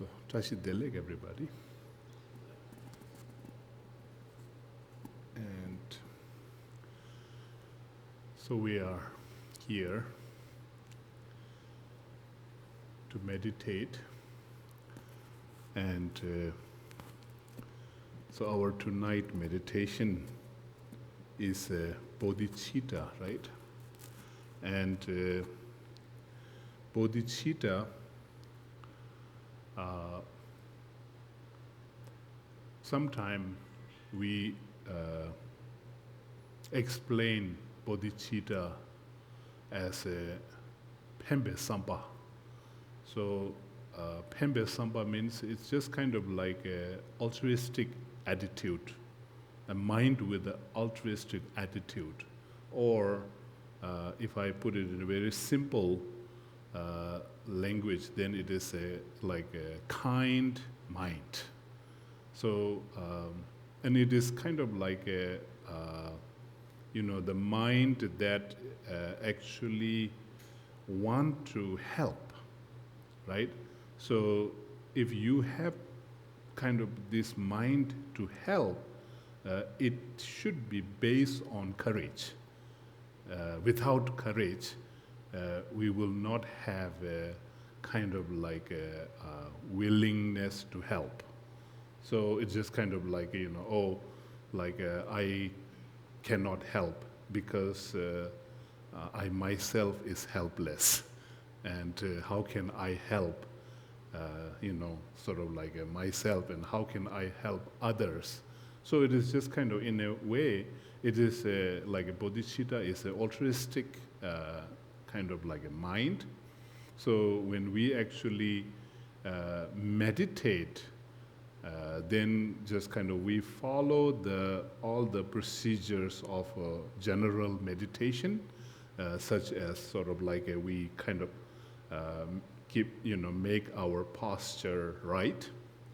So, Tashi Deleg, everybody. And so we are here to meditate. And so our tonight meditation is Bodhicitta, right? And Bodhicitta, sometime we explain Bodhicitta as a Pembe Sampa. So Pembe Sampa means it's just kind of like an altruistic attitude, a mind with an altruistic attitude. Or if I put it in a very simple language, then it is like a kind mind. So, and it is kind of like a, the mind that actually want to help, right? So if you have kind of this mind to help, it should be based on courage. Without courage, we will not have a kind of like a willingness to help. So it's just kind of like, I cannot help because I myself is helpless. And how can I help, sort of like myself, and how can I help others? So it is just kind of, in a way, it is like a bodhicitta is an altruistic kind of like a mind. So when we actually meditate, then just kind of we follow all the procedures of general meditation, such as sort of like we kind of make our posture right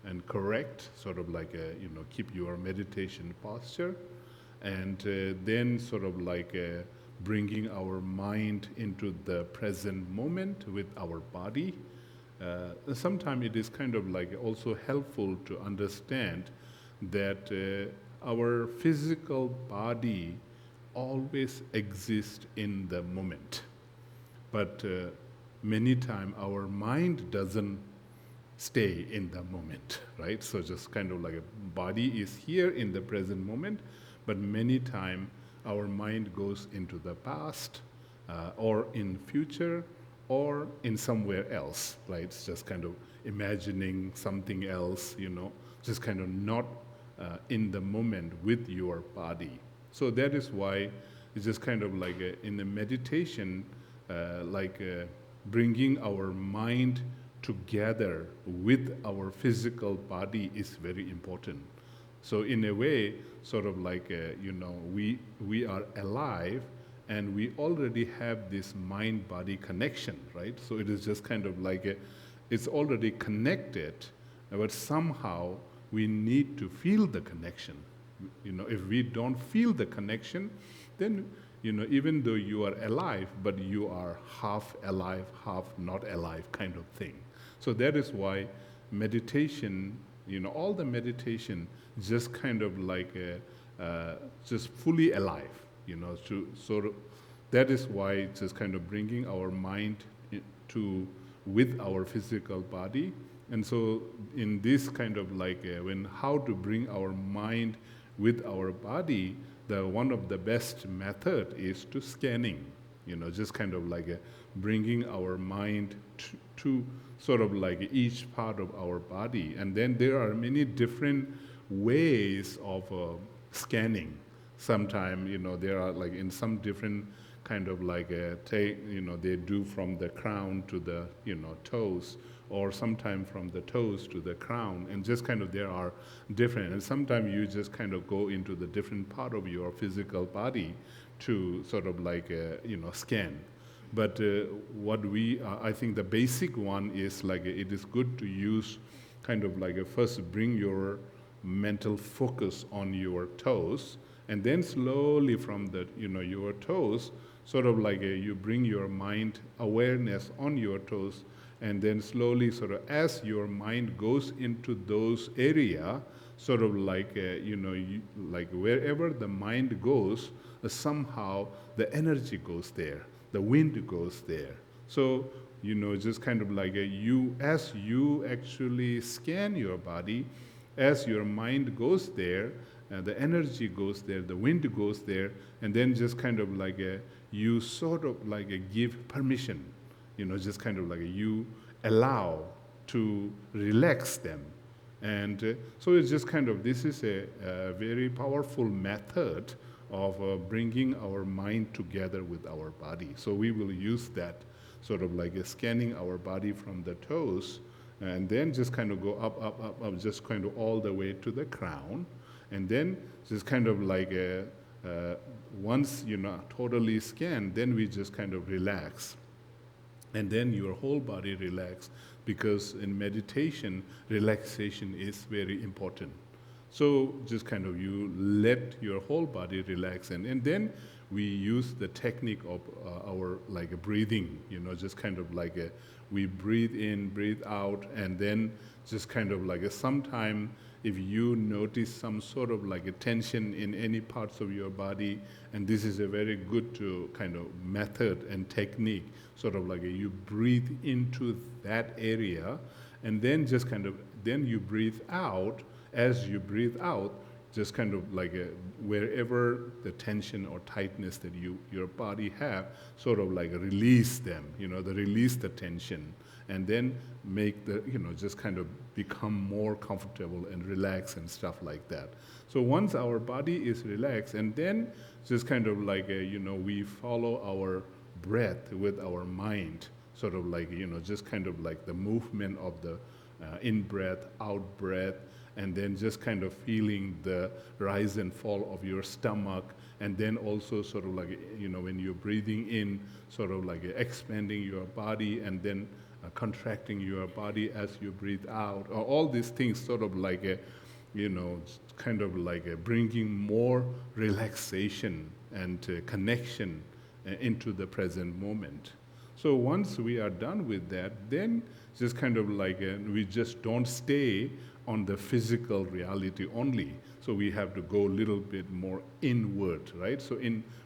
and correct, sort of like keep your meditation posture, and then sort of like bringing our mind into the present moment with our body. Sometimes it is kind of like also helpful to understand that our physical body always exists in the moment. But many times our mind doesn't stay in the moment, right? So just kind of like a body is here in the present moment, but many times our mind goes into the past or in future, or in somewhere else, right? It's just kind of imagining something else, just kind of not in the moment with your body. So that is why it's just kind of like in the meditation, bringing our mind together with our physical body is very important. So in a way, sort of like, we are alive, and we already have this mind-body connection, right? So it is just kind of like it's already connected, but somehow we need to feel the connection. If we don't feel the connection, then, even though you are alive, but you are half alive, half not alive kind of thing. So that is why meditation, all the meditation, just kind of like just fully alive. That is why it's just kind of bringing our mind with our physical body. And so in this kind of like how to bring our mind with our body, one of the best method is to scanning, just kind of like bringing our mind to sort of like each part of our body. And then there are many different ways of scanning. Sometimes, there are like in some different kind of like they do from the crown to the, toes, or sometimes from the toes to the crown, and just kind of there are different. And sometimes you just kind of go into the different part of your physical body to sort of like, scan. But what I think the basic one is like it is good to use kind of like first bring your mental focus on your toes, and then slowly from the, your toes, sort of like you bring your mind awareness on your toes, and then slowly sort of as your mind goes into those area, sort of like, like wherever the mind goes, somehow the energy goes there, the wind goes there. So, just kind of like as you actually scan your body, as your mind goes there, the energy goes there, the wind goes there, and then just kind of like you sort of like give permission, just kind of like you allow to relax them. And so it's just kind of, this is a very powerful method of bringing our mind together with our body. So we will use that sort of like scanning our body from the toes, and then just kind of go up, up, up, up, just kind of all the way to the crown. And then just kind of like once totally scanned, then we just kind of relax. And then your whole body relax, because in meditation, relaxation is very important. So just kind of you let your whole body relax, and then we use the technique of our like breathing, just kind of like we breathe in, breathe out, and then just kind of like sometime if you notice some sort of like a tension in any parts of your body, and this is a very good kind of method and technique, sort of like you breathe into that area, and then just kind of, then you breathe out. As you breathe out, just kind of like wherever the tension or tightness that your body have, sort of like release them, release the tension, and then make the, just kind of become more comfortable and relax and stuff like that. So once our body is relaxed, and then just kind of like, we follow our breath with our mind, sort of like, just kind of like the movement of the in-breath, out-breath, and then just kind of feeling the rise and fall of your stomach, and then also sort of like, when you're breathing in, sort of like expanding your body, and then contracting your body as you breathe out, or all these things sort of like, kind of like bringing more relaxation and connection into the present moment. So once we are done with that, then just kind of like we just don't stay on the physical reality only. So we have to go a little bit more inward, right? So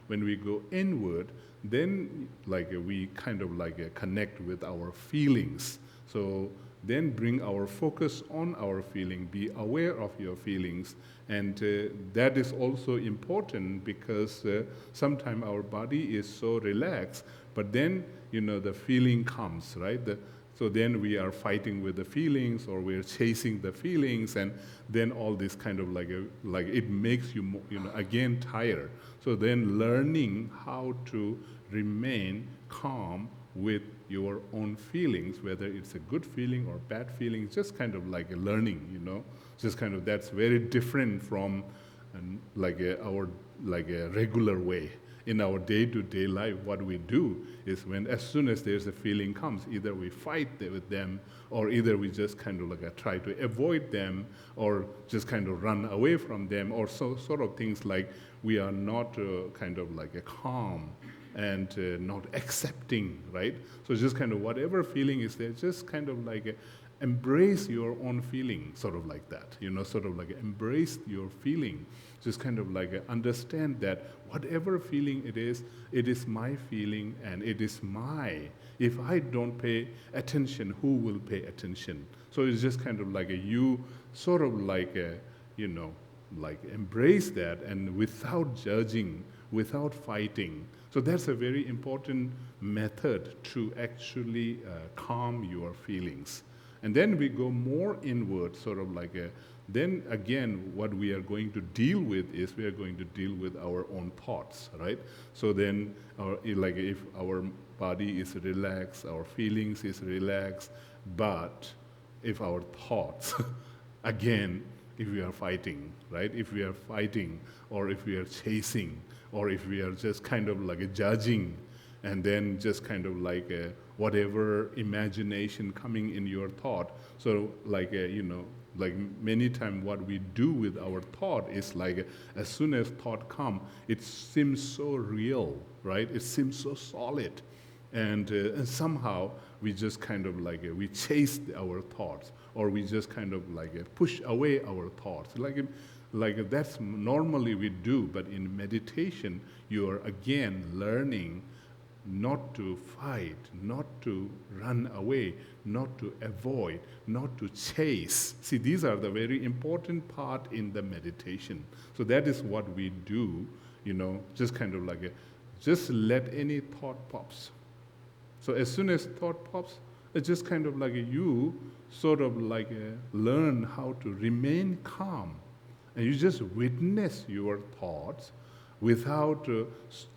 when we go inward, then like we kind of like connect with our feelings. So then bring our focus on our feeling, be aware of your feelings. And that is also important, because sometimes our body is so relaxed, but then, the feeling comes, right? So then we are fighting with the feelings, or we're chasing the feelings, and then all this kind of like it makes you, again tired. So then learning how to remain calm with your own feelings, whether it's a good feeling or bad feeling, just kind of like a learning, just kind of, that's very different from our regular way. In our day-to-day life, what we do is as soon as there's a feeling comes, either we fight with them, or either we just kind of like try to avoid them, or just kind of run away from them, or sort of things like we are not kind of like calm and not accepting, right? So just kind of whatever feeling is there, just kind of like embrace your own feeling, sort of like that, sort of like embrace your feeling. Just kind of like understand that whatever feeling it is my feeling, and it is if I don't pay attention, who will pay attention? So it's just kind of like you sort of like, like embrace that, and without judging, without fighting. So that's a very important method to actually calm your feelings. And then we go more inward, sort of like then again, what we are going to deal with is we are going to deal with our own thoughts, right? So then, like if our body is relaxed, our feelings is relaxed, but if our thoughts, again, if we are fighting, right? If we are fighting, or if we are chasing, or if we are just kind of like judging, and then just kind of like whatever imagination coming in your thought. So like, like many times what we do with our thought is like, as soon as thought come, it seems so real, right? It seems so solid. And somehow we just kind of like we chase our thoughts, or we just kind of like push away our thoughts. Like that's normally we do, but in meditation you are again learning not to fight, not to run away, not to avoid, not to chase. See, these are the very important part in the meditation. So that is what we do, just kind of like just let any thought pops. So as soon as thought pops, it's just kind of like you sort of like learn how to remain calm. And you just witness your thoughts without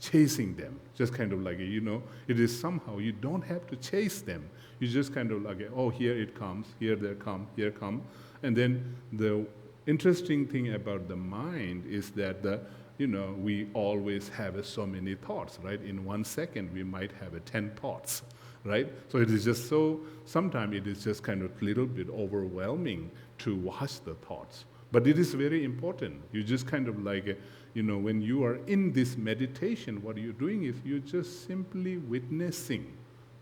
chasing them. Just kind of like, it is somehow, you don't have to chase them. You just kind of like, oh, here it comes, here they come, here come. And then the interesting thing about the mind is that we always have so many thoughts, right? In 1 second, we might have 10 thoughts, right? So it is just sometimes it is just kind of a little bit overwhelming to watch the thoughts. But it is very important. You just kind of like, when you are in this meditation, what you're doing is you're just simply witnessing.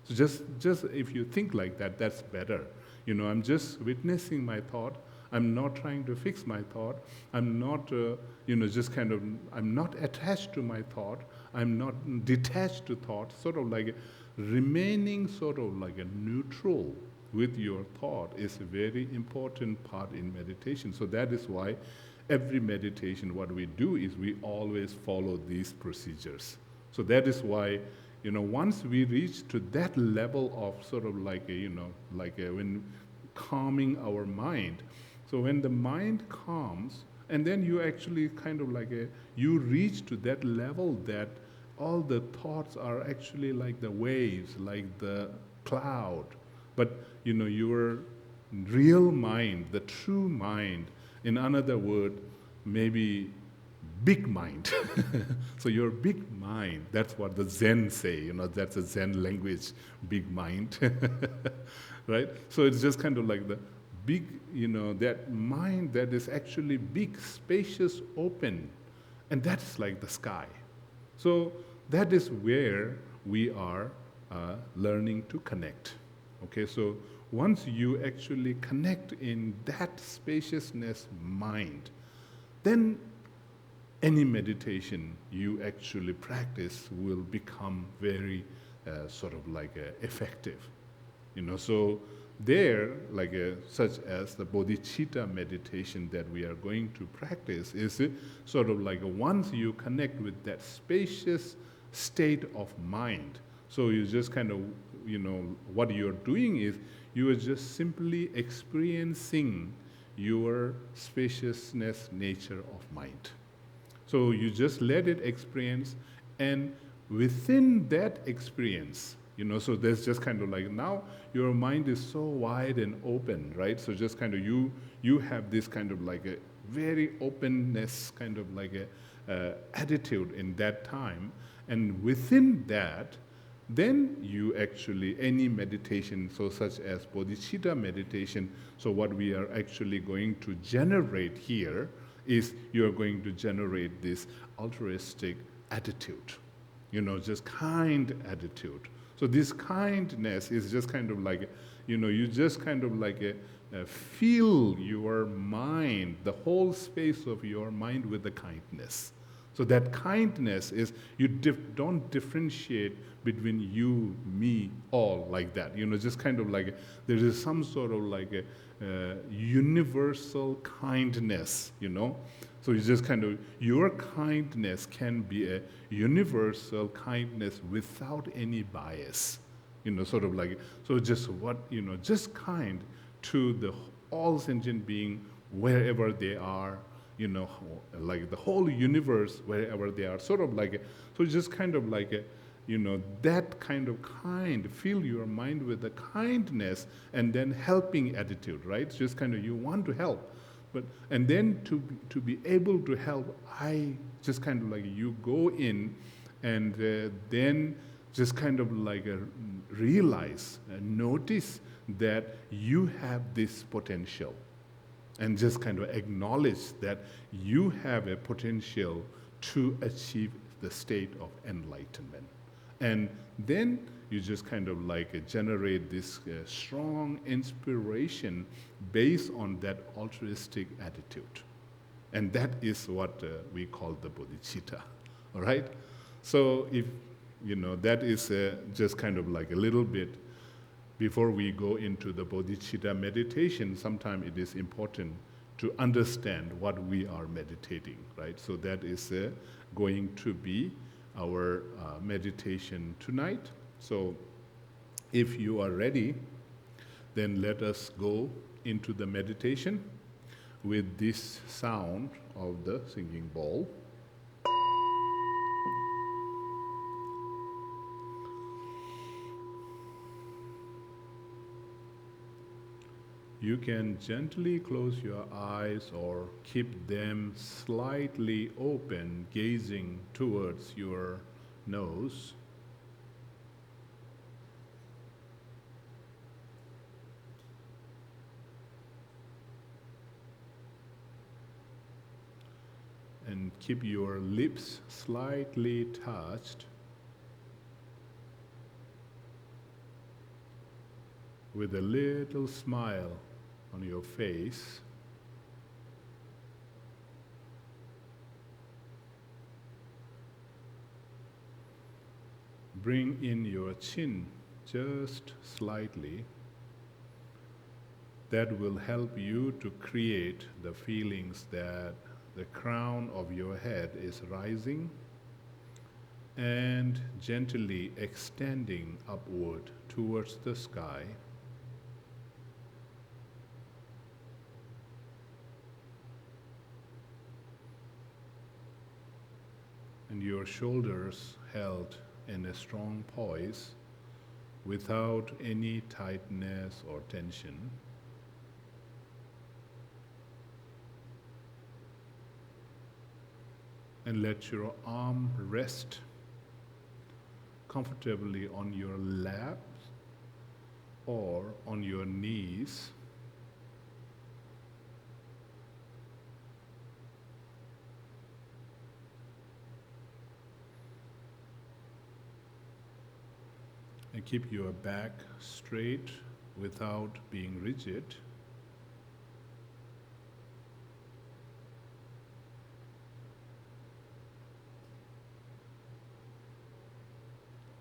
So just if you think like that, that's better. I'm just witnessing my thought. I'm not trying to fix my thought. I'm not, I'm not attached to my thought. I'm not detached to thought. Sort of like remaining sort of like a neutral with your thought is a very important part in meditation. So that is why every meditation, what we do is we always follow these procedures. So that is why, once we reach to that level of sort of like, when calming our mind. So when the mind calms, and then you actually kind of like you reach to that level that all the thoughts are actually like the waves, like the cloud. But, your real mind, the true mind, in another word, maybe big mind. So your big mind, that's what the Zen say, that's a Zen language, big mind, right? So it's just kind of like the big, that mind that is actually big, spacious, open, and that's like the sky. So that is where we are learning to connect. Okay, so once you actually connect in that spaciousness mind, then any meditation you actually practice will become very sort of like effective. So there, like such as the Bodhicitta meditation that we are going to practice is sort of like once you connect with that spacious state of mind, so you just kind of, what you're doing is you are just simply experiencing your spaciousness nature of mind. So you just let it experience, and within that experience, so there's just kind of like now your mind is so wide and open, right? So just kind of you have this kind of like a very openness kind of like a attitude in that time, and within that, then you actually, any meditation, so such as Bodhicitta meditation, so what we are actually going to generate here is you're going to generate this altruistic attitude, just kind attitude. So this kindness is just kind of like, you just kind of like fill your mind, the whole space of your mind with the kindness. So that kindness is, you don't differentiate between you, me, all like that. Just kind of like there is some sort of like a universal kindness, So you just kind of, your kindness can be a universal kindness without any bias, sort of like, so just what, just kind to the all sentient being wherever they are, like the whole universe, wherever they are, sort of like, so just kind of like, that kind of kind, fill your mind with the kindness and then helping attitude, right? Just kind of, you want to help. And then to be able to help, I just kind of like, you go in and then just kind of like realize, notice that you have this potential. And just kind of acknowledge that you have a potential to achieve the state of enlightenment. And then you just kind of like generate this strong inspiration based on that altruistic attitude. And that is what we call the bodhicitta, all right? So if, that is just kind of like a little bit, before we go into the bodhicitta meditation, sometimes it is important to understand what we are meditating, right? So that is going to be our meditation tonight. So if you are ready, then let us go into the meditation with this sound of the singing bowl. You can gently close your eyes or keep them slightly open, gazing towards your nose. And keep your lips slightly touched with a little smile on your face. Bring in your chin just slightly. That will help you to create the feelings that the crown of your head is rising and gently extending upward towards the sky. And your shoulders held in a strong poise without any tightness or tension. And let your arm rest comfortably on your lap or on your knees. And keep your back straight without being rigid.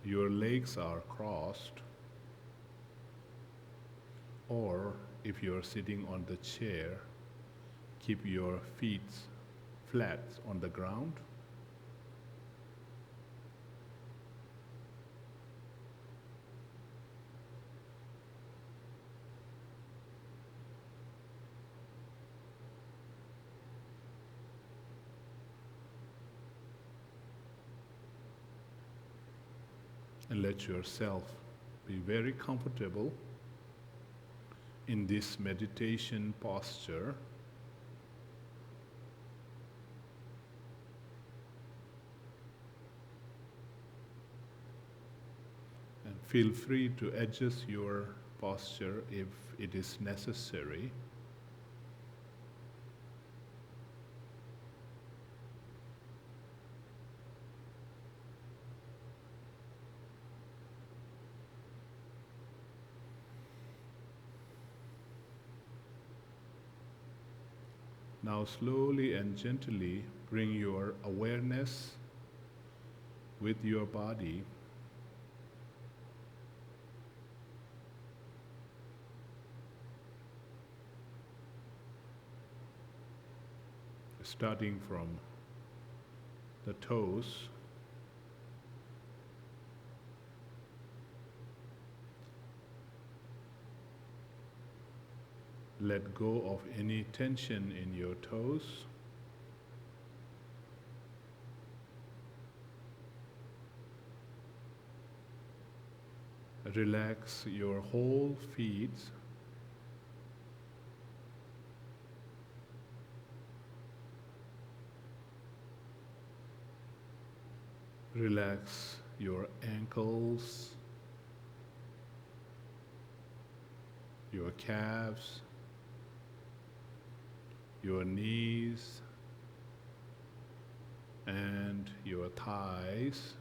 Your legs are crossed, or if you're sitting on the chair, keep your feet flat on the ground. And let yourself be very comfortable in this meditation posture. And feel free to adjust your posture if it is necessary. Now slowly and gently bring your awareness with your body starting from the toes, let go of any tension in your toes. Relax your whole feet. Relax your ankles, your calves, your knees, and your thighs.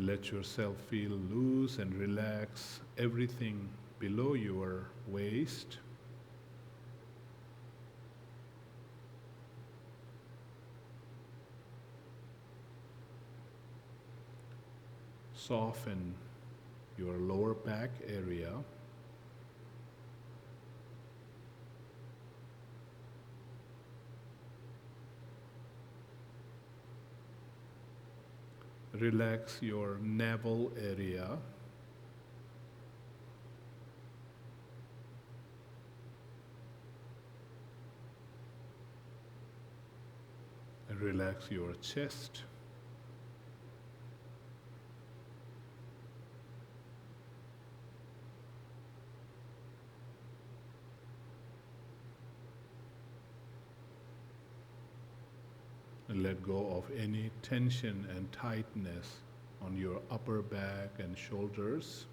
let yourself feel loose and relax everything below your waist. Soften your lower back area. Relax your navel area. And relax your chest. And let go of any tension and tightness on your upper back and shoulders.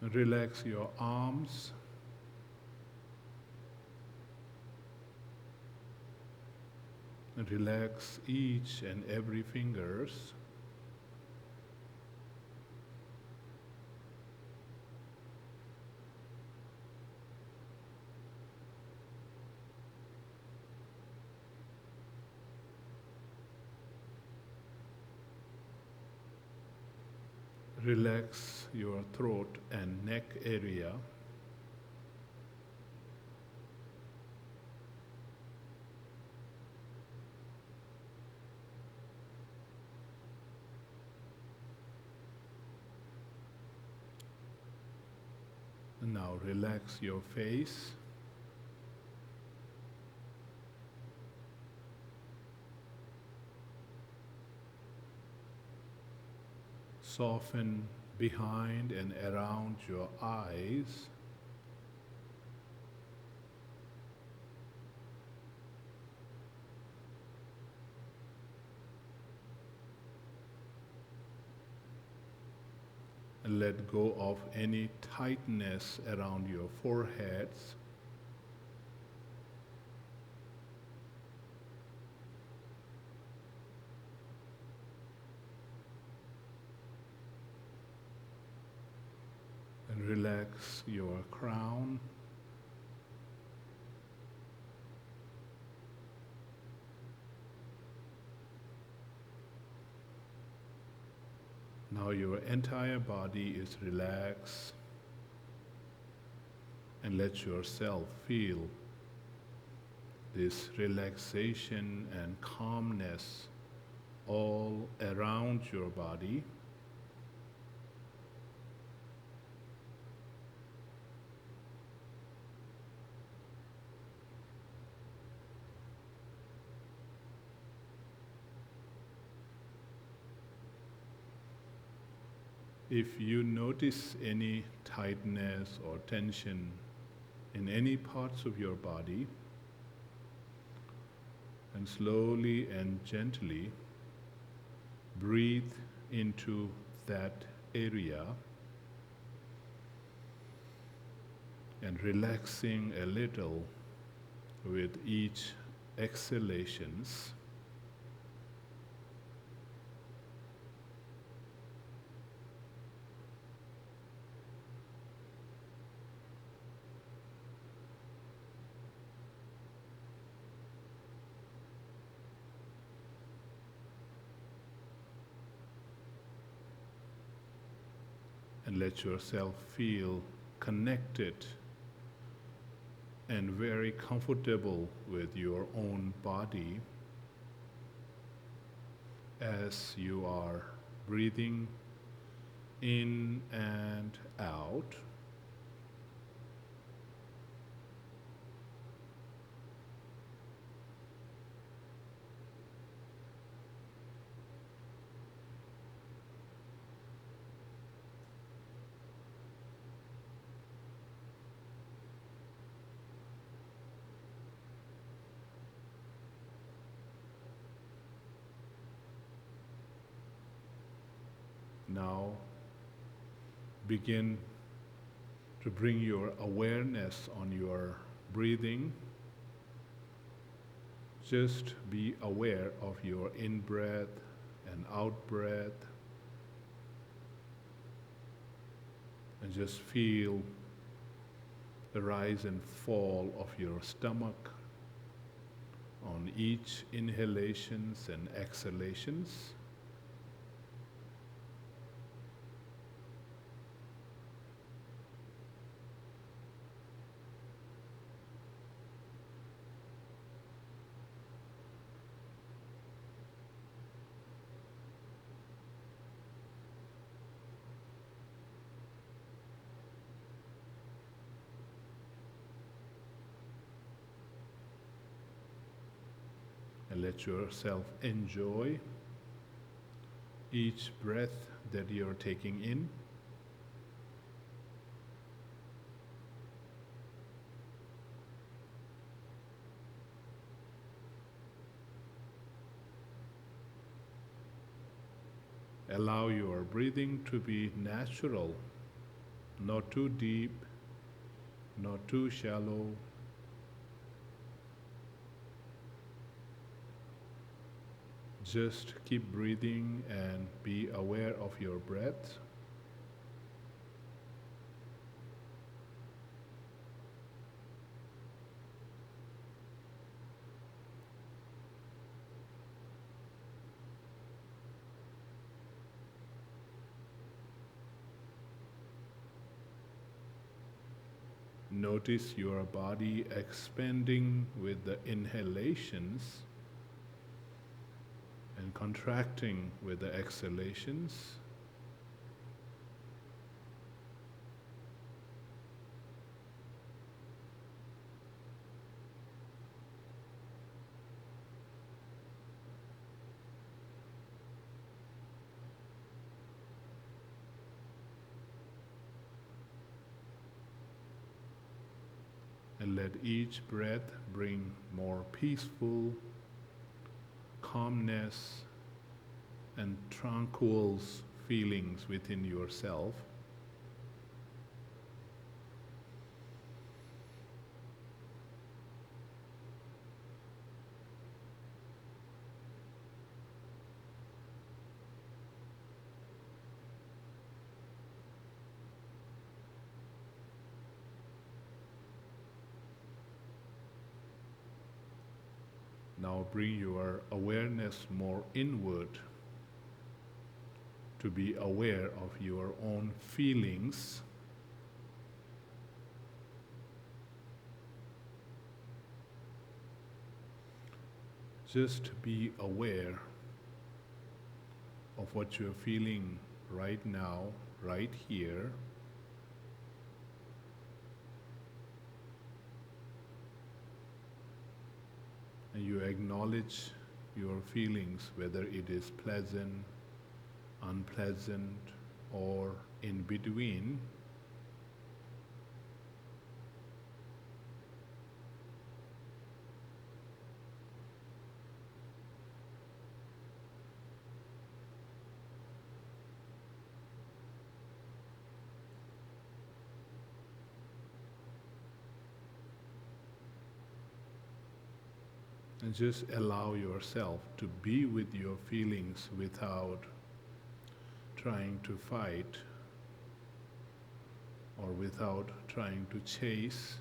And relax your arms. And relax each and every fingers. Relax your throat and neck area. And now relax your face. Soften behind and around your eyes. And let go of any tightness around your foreheads. And relax your crown. Now your entire body is relaxed, and let yourself feel this relaxation and calmness all around your body. If you notice any tightness or tension in any parts of your body, and slowly and gently breathe into that area and relaxing a little with each exhalations. And let yourself feel connected and very comfortable with your own body as you are breathing in and out. Now begin to bring your awareness on your breathing. Just be aware of your in-breath and out-breath, and just feel the rise and fall of your stomach on each inhalations and exhalations. And let yourself enjoy each breath that you're taking in. Allow your breathing to be natural, not too deep, not too shallow. Just keep breathing and be aware of your breath. Notice your body expanding with the inhalations and contracting with the exhalations. And let each breath bring more peaceful calmness and tranquil feelings within yourself. Now bring your awareness more inward to be aware of your own feelings. Just be aware of what you're feeling right now, right here. And you acknowledge your feelings, whether it is pleasant, unpleasant, or in between. And just allow yourself to be with your feelings without trying to fight or without trying to chase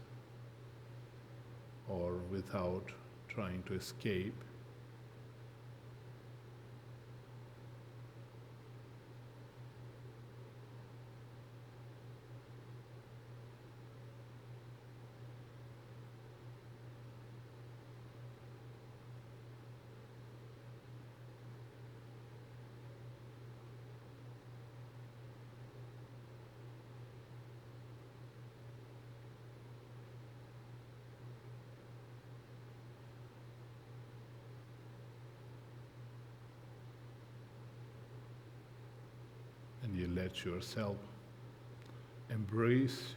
or without trying to escape. And you let yourself embrace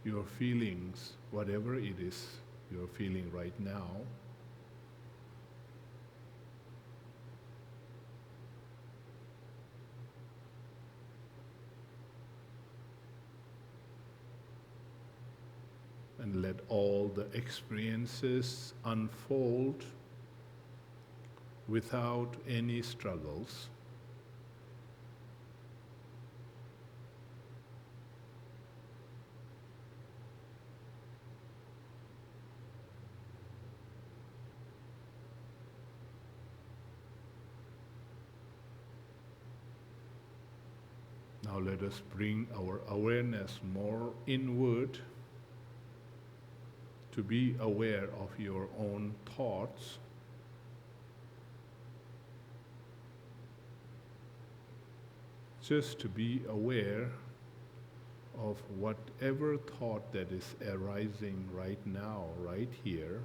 your feelings, whatever it is you're feeling right now. And let all the experiences unfold without any struggles. Now let us bring our awareness more inward to be aware of your own thoughts. Just to be aware of whatever thought that is arising right now, right here.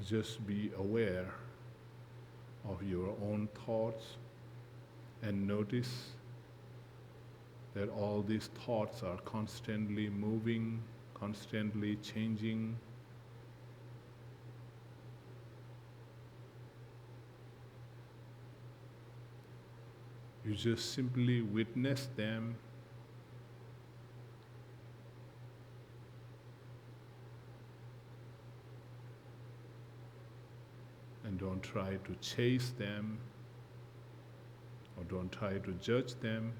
Just be aware of your own thoughts and notice that all these thoughts are constantly moving, constantly changing. You just simply witness them. And don't try to chase them, or don't try to judge them.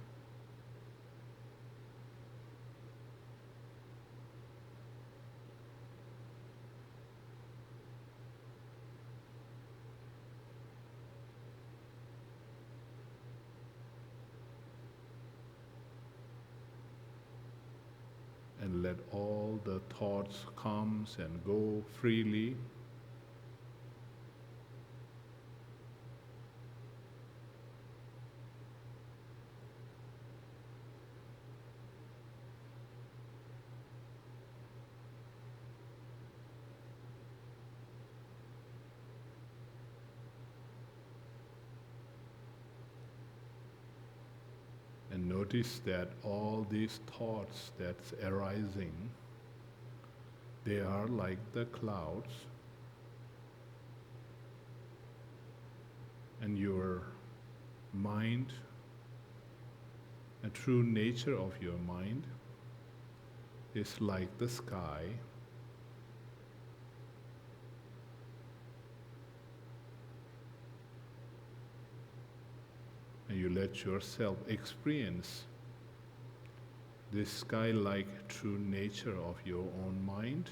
And let all the thoughts come and go freely. And notice that all these thoughts that's arising, they are like the clouds, and your mind, the true nature of your mind, is like the sky. And you let yourself experience this sky-like true nature of your own mind.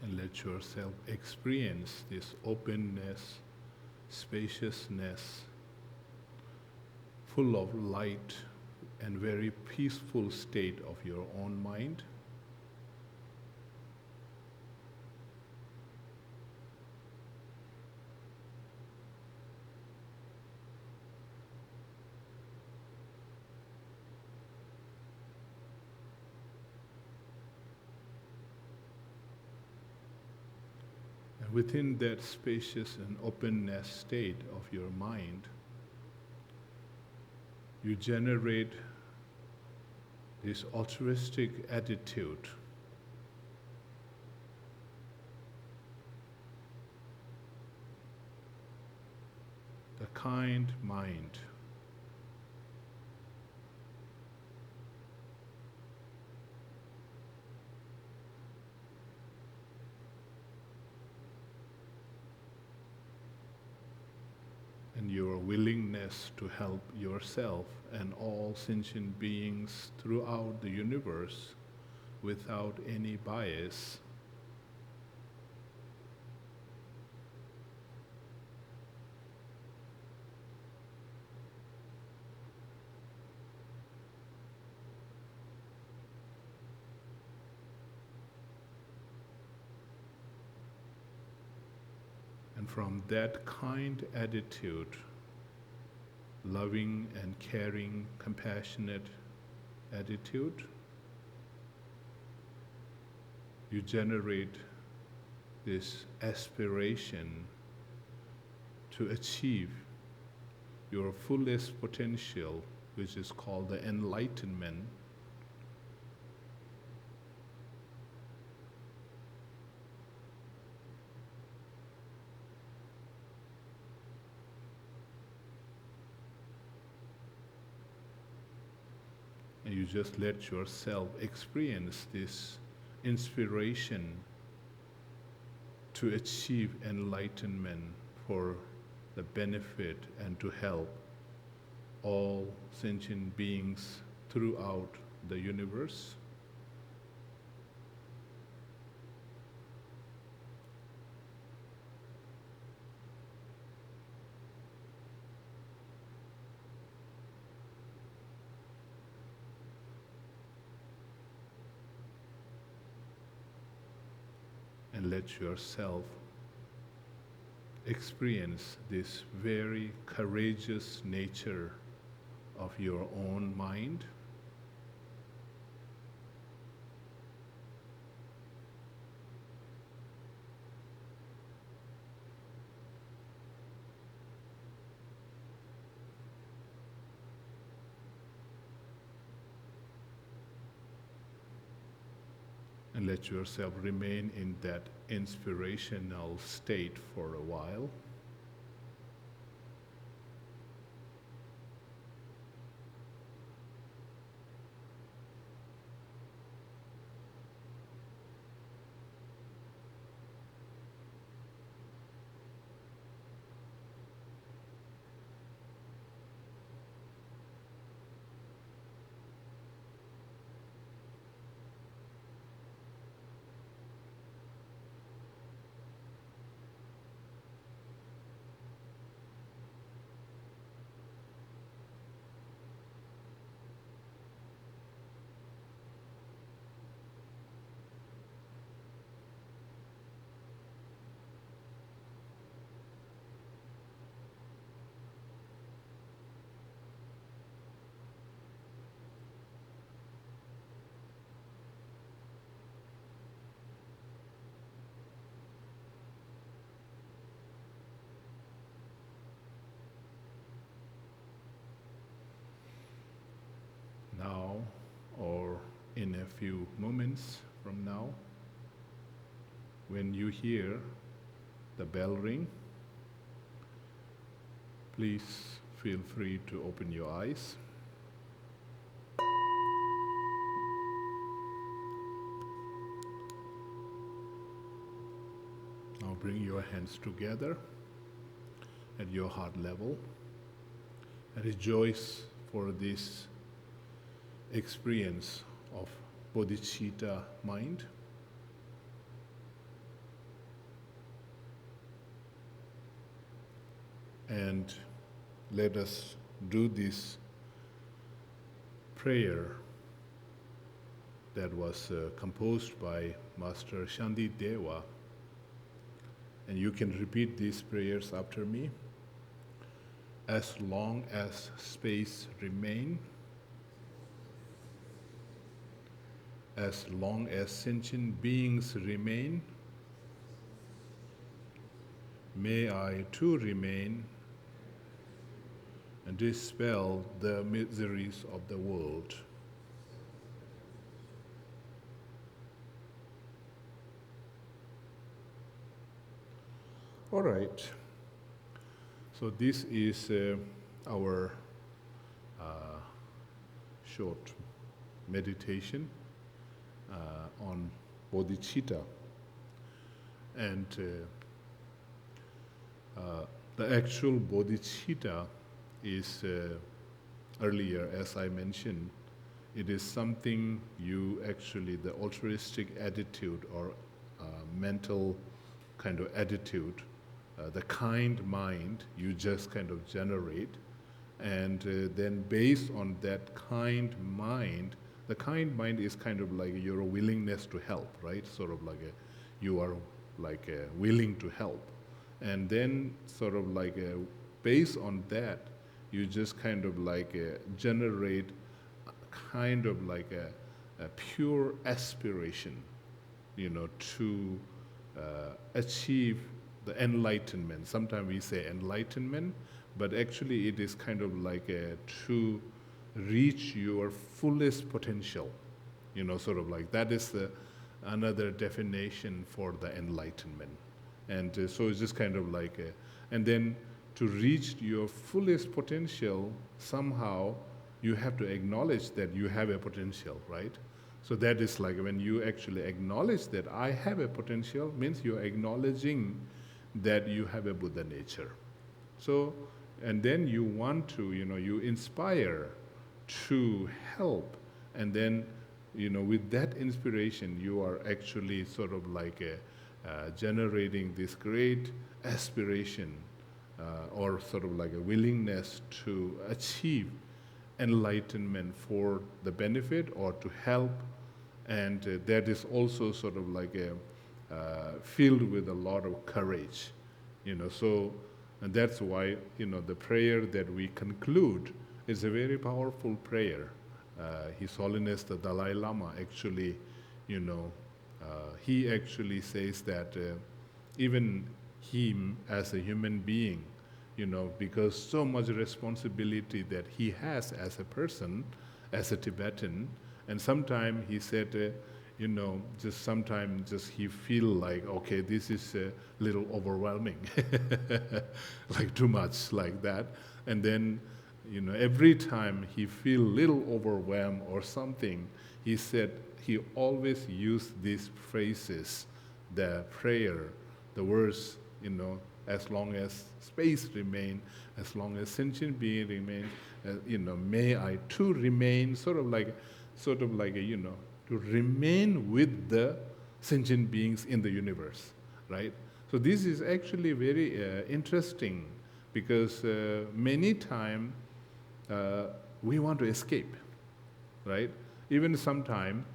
And let yourself experience this openness, spaciousness, full of light and very peaceful state of your own mind. Within that spacious and openness state of your mind, you generate this altruistic attitude. The kind mind. And your willingness to help yourself and all sentient beings throughout the universe without any bias. And from that kind attitude, loving and caring, compassionate attitude, you generate this aspiration to achieve your fullest potential, which is called the enlightenment. And you just let yourself experience this inspiration to achieve enlightenment for the benefit and to help all sentient beings throughout the universe. And let yourself experience this very courageous nature of your own mind. And let yourself remain in that inspirational state for a while. Now, or in a few moments from now, when you hear the bell ring, please feel free to open your eyes. Now bring your hands together at your heart level and rejoice for this experience of bodhicitta mind. And let us do this prayer that was composed by Master Shandi Deva. And you can repeat these prayers after me. As long as space remains, as long as sentient beings remain, may I too remain and dispel the miseries of the world. All right. So this is our short meditation on bodhicitta. And the actual bodhicitta is earlier, as I mentioned, it is something you actually, the altruistic attitude or mental kind of attitude, the kind mind you just kind of generate, and then based on that kind mind, the kind mind is kind of like your willingness to help, right? Sort of like you are like willing to help. And then sort of like based on that, you just kind of like generate kind of like a pure aspiration, to achieve the enlightenment. Sometimes we say enlightenment, but actually it is kind of like to reach your fullest potential, sort of like that is another definition for the enlightenment. And so it's just kind of like, and then to reach your fullest potential, somehow you have to acknowledge that you have a potential, right? So that is like when you actually acknowledge that I have a potential, means you're acknowledging that you have a Buddha nature. So, and then you want to, you inspire to help, and then, with that inspiration, you are actually sort of like generating this great aspiration or sort of like a willingness to achieve enlightenment for the benefit or to help, and that is also sort of like filled with a lot of courage, so, and that's why, the prayer that we conclude is a very powerful prayer. His Holiness the Dalai Lama actually, he actually says that even him as a human being, because so much responsibility that he has as a person, as a Tibetan, and sometimes he said, just sometimes just he feel like, okay, this is a little overwhelming, like too much like that, and then, every time he feel little overwhelmed or something, he said he always used these phrases, the prayer, the words, as long as space remain, as long as sentient being remain, may I too remain, sort of like to remain with the sentient beings in the universe, right? So this is actually very interesting, because many times we want to escape, right? Even sometime,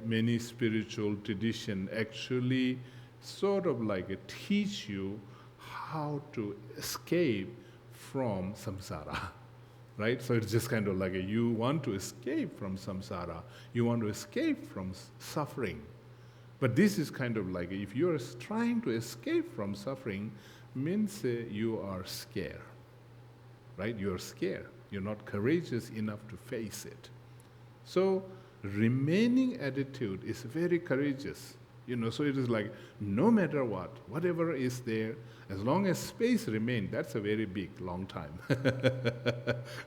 many spiritual tradition actually sort of like teach you how to escape from samsara, right? So it's just kind of like you want to escape from samsara, you want to escape from suffering. But this is kind of like, if you're trying to escape from suffering, means you are scared, right? You're scared. You're not courageous enough to face it. So remaining attitude is very courageous. So it is like, no matter what, whatever is there, as long as space remains, that's a very big, long time,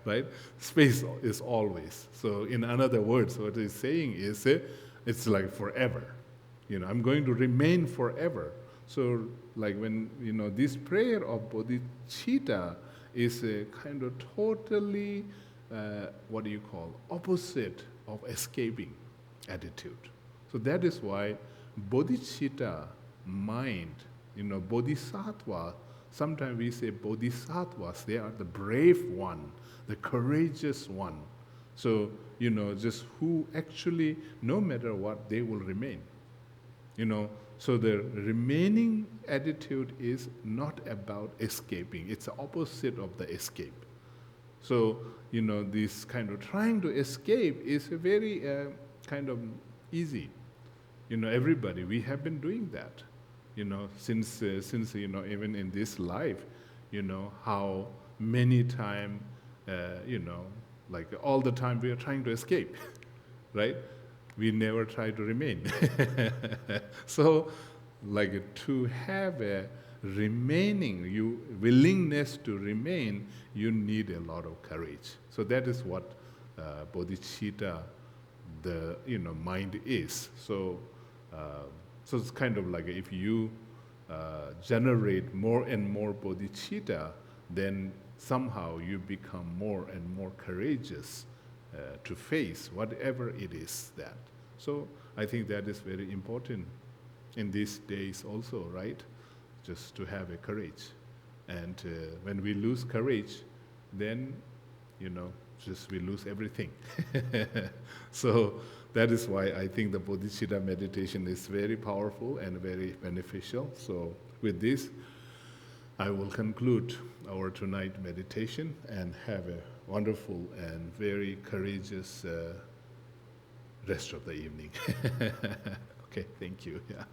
right? Space is always. So in other words, what it's saying is, it's like forever. I'm going to remain forever. So like when, this prayer of Bodhicitta is a kind of totally, opposite of escaping attitude. So that is why Bodhicitta mind, Bodhisattva, sometimes we say Bodhisattvas, they are the brave one, the courageous one. So, just who actually, no matter what, they will remain. So the remaining attitude is not about escaping. It's the opposite of the escape. So, this kind of trying to escape is a very kind of easy. Everybody, we have been doing that, since even in this life, how many times, like all the time we are trying to escape, right? We never try to remain. So, like to have a remaining, willingness to remain, you need a lot of courage. So that is what bodhicitta, the mind is. So, so it's kind of like if you generate more and more bodhicitta, then somehow you become more and more courageous to face whatever it is that. So I think that is very important in these days also, right? Just to have a courage. And when we lose courage, then, just we lose everything. So that is why I think the Bodhicitta meditation is very powerful and very beneficial. So with this, I will conclude our tonight meditation and have a wonderful and very courageous rest of the evening. Okay, thank you. Yeah.